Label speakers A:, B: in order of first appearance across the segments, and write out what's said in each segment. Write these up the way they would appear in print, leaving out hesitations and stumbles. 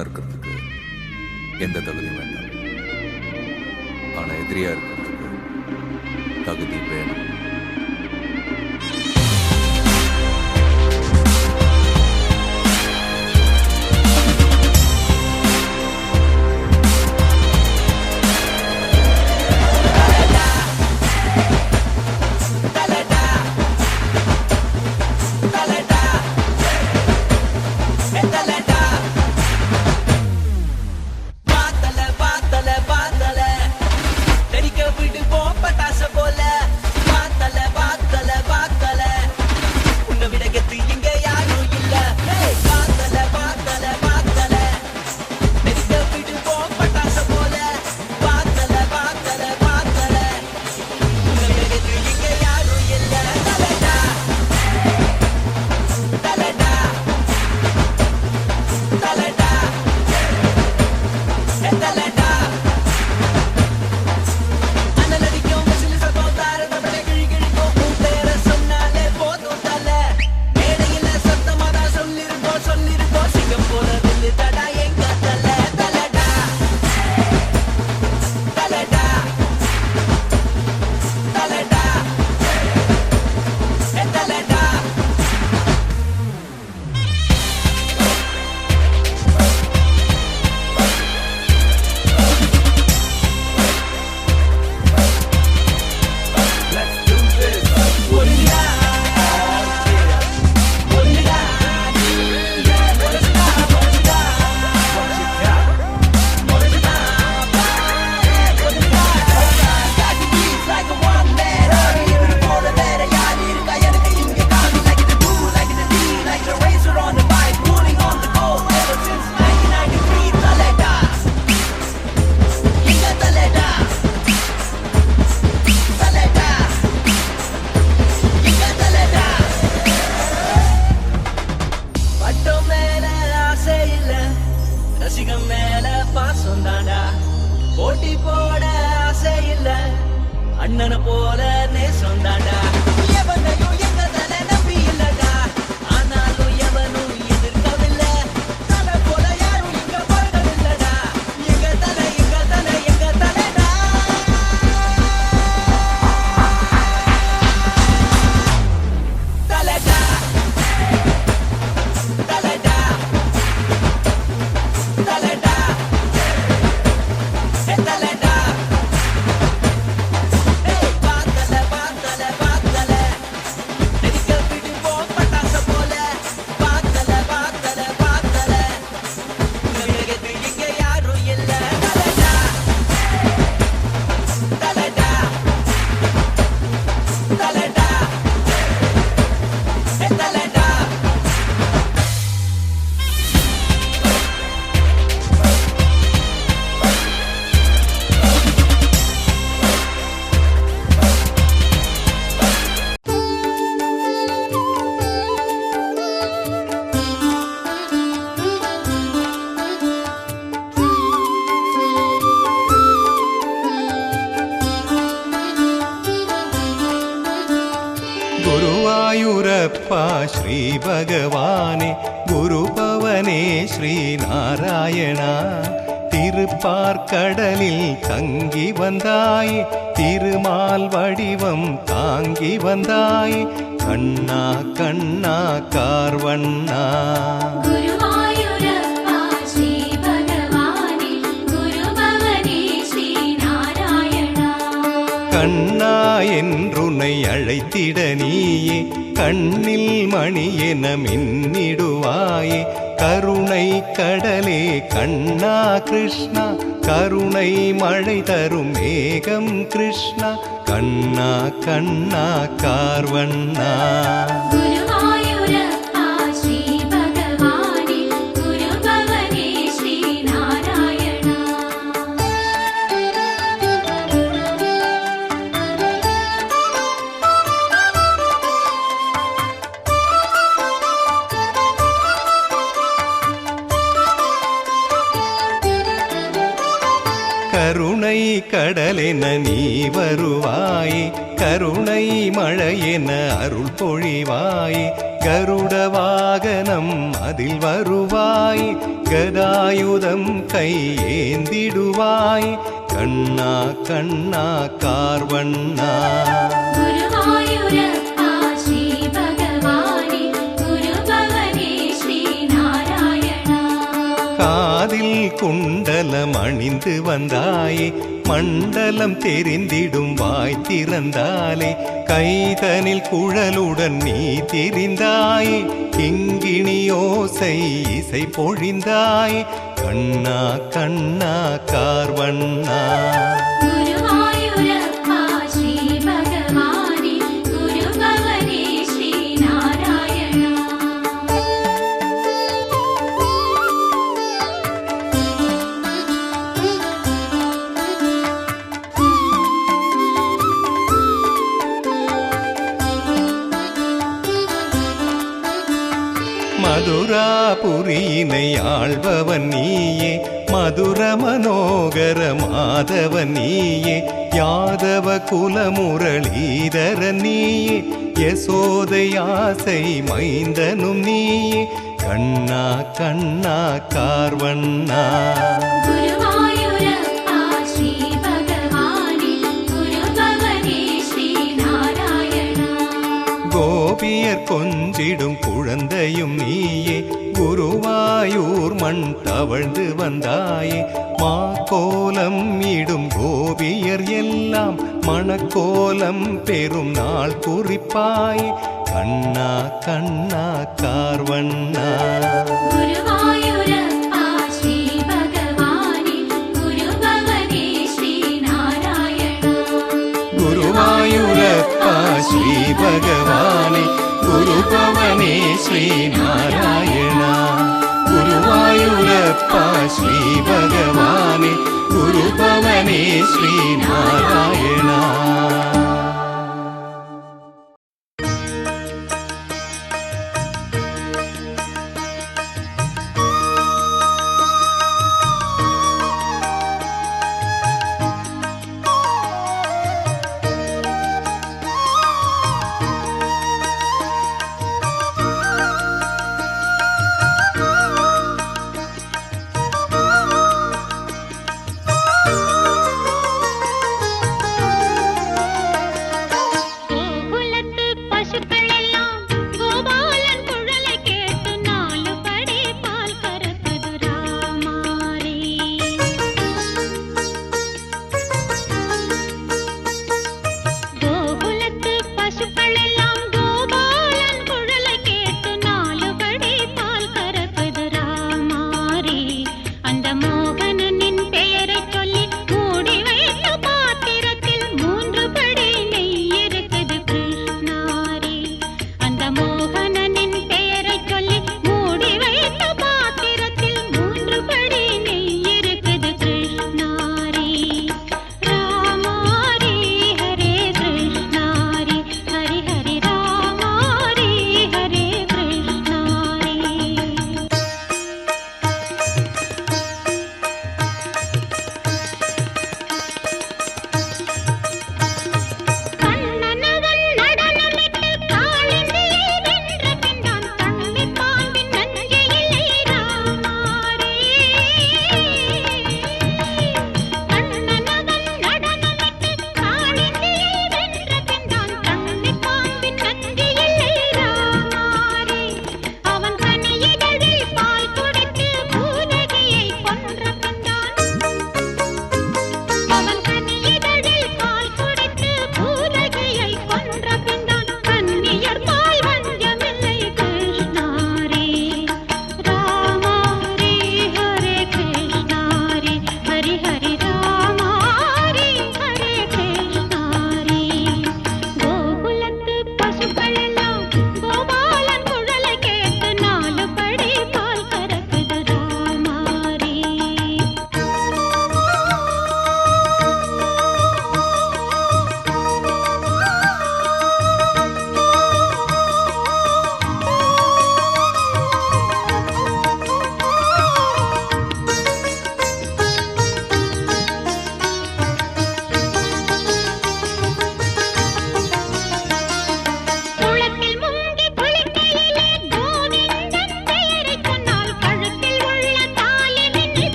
A: நண்பனா இருக்கிறதுக்கு எந்த தகுதியும் வேண்டாம். ஆனா எதிரியா இருக்கிறதுக்கு தகுதி வேணும்.
B: அண்ணன போல நேசம் தாண்டா. எவனையும் எங்க தலை நம்பி இல்லடா, ஆனாலும் எவனும் எதிர்க்கவில்லை. தலை போல யாரும் இங்க பிறக்கவில்லடா. எங்க தலை எங்க தலை எங்க தலைடா. தலைடா தலைடா தலைடா தலைடா.
C: गुरुवायूरप्पा श्री भगवाने गुरुपवने श्री नारायणा திருப்பார்கடலில் தங்கி வந்தாய் திருமால் வடிவம் தாங்கி வந்தாய் கண்ணா கண்ணா கார்வண்ணா கண்ணா என்றுனை அழைத்திட நீயே கண்ணில் மணி என மின்னிடுவாயே கருணை கடலே கண்ணா கிருஷ்ணா கருணை மழை தரும் மேகம் கிருஷ்ணா கண்ணா கண்ணா கார்வண்ணா கருணை கடலென நீ வருவாயே கருணை மழையென அருள் பொழிவாயே கருட வாகனம் அதில் வருவாய் கதாயுதம் கையேந்திடுவாய் கண்ணா கண்ணா கார்வண்ணா
D: குருவாயூரப்பா ஸ்ரீ பகவானே குருபவனே ஸ்ரீ நாராயணா
C: காதில் குண்டலம் அணிந்து வந்தாயே மண்டலம் தெரிந்திடும் வாய் திறந்தாலே கைதனில் குழலுடன் நீ திரிந்தாய் கிங்கிணி ஓசை இசை பொழிந்தாய் கண்ணா கண்ணா கார்வண்ணா
D: குருவாயூரப்பா ஸ்ரீ பகவானே குருபவனே ஸ்ரீ நாராயணா
C: மதுராபுரியினை ஆள்பவன் நீயே மதுர மனோகர மாதவன் நீயே யாதவ குலமுரளீதர நீயே யசோதை ஆசை மைந்தனும் நீயே கண்ணா கண்ணா கார்வண்ணா
D: குருவாயூரப்பா ஸ்ரீ பகவானே குருபவனே ஸ்ரீ நாராயணா
C: கோபியர் கொஞ்சிடும் குழந்தையும் நீயே குருவாயூர் மண் தவழ்ந்து வந்தாயே மாக்கோலம் இடும் கோபியர் எல்லாம் மணக்கோலம் பெரும் நாள் குறிப்பாய் கண்ணா கண்ணா கார்வண்ணா
D: குருவாயூரப்பா ஸ்ரீ பகவானே குருபவனே ஸ்ரீ நாராயணா
C: குருவாயூரப்பா ஸ்ரீ பகவானே குருபவனே ஸ்ரீ நாராயணா குருவாயூரப்பா ஸ்ரீ பகவானே குருபவனே ஸ்ரீ நாராயணா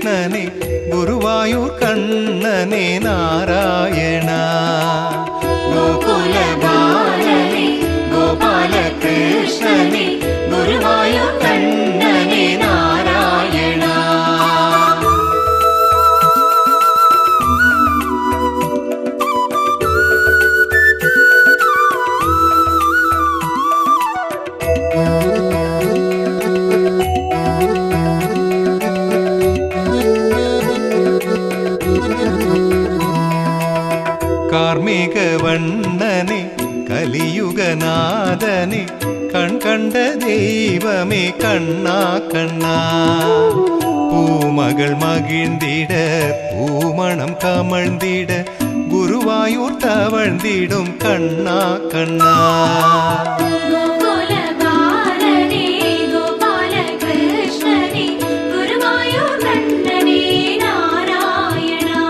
C: கிருஷ்ணனே குருவாயூர் கண்ணனே நாராயணா கோகுல பாலனே கோபால கிருஷ்ணனே குருவாயூர் கண்ணனே நாராயணா கார்மேக வண்ணனே கலியுகநாதனே கண் கண்ட தெய்வமே கண்ணா கண்ணா பூமகள் மகிழ்ந்திட பூமணம் கமழ்ந்திட குருவாயூர் தவழ்ந்திடும் கண்ணா கண்ணா
D: கோகுல பாலனே கோபால கிருஷ்ணனே குருவாயூர் கண்ணனே நாராயணா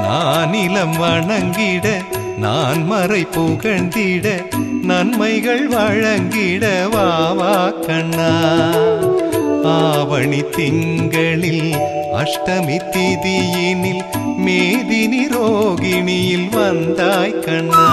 C: நானிலம் வணங்கிட நான் மறை புகழ்ந்திட நன்மைகள் வழங்கிட வாவா கண்ணா ஆவணி திங்களில் அஷ்டமி திதியினில் மேதினி ரோகிணியில் வந்தாய் கண்ணா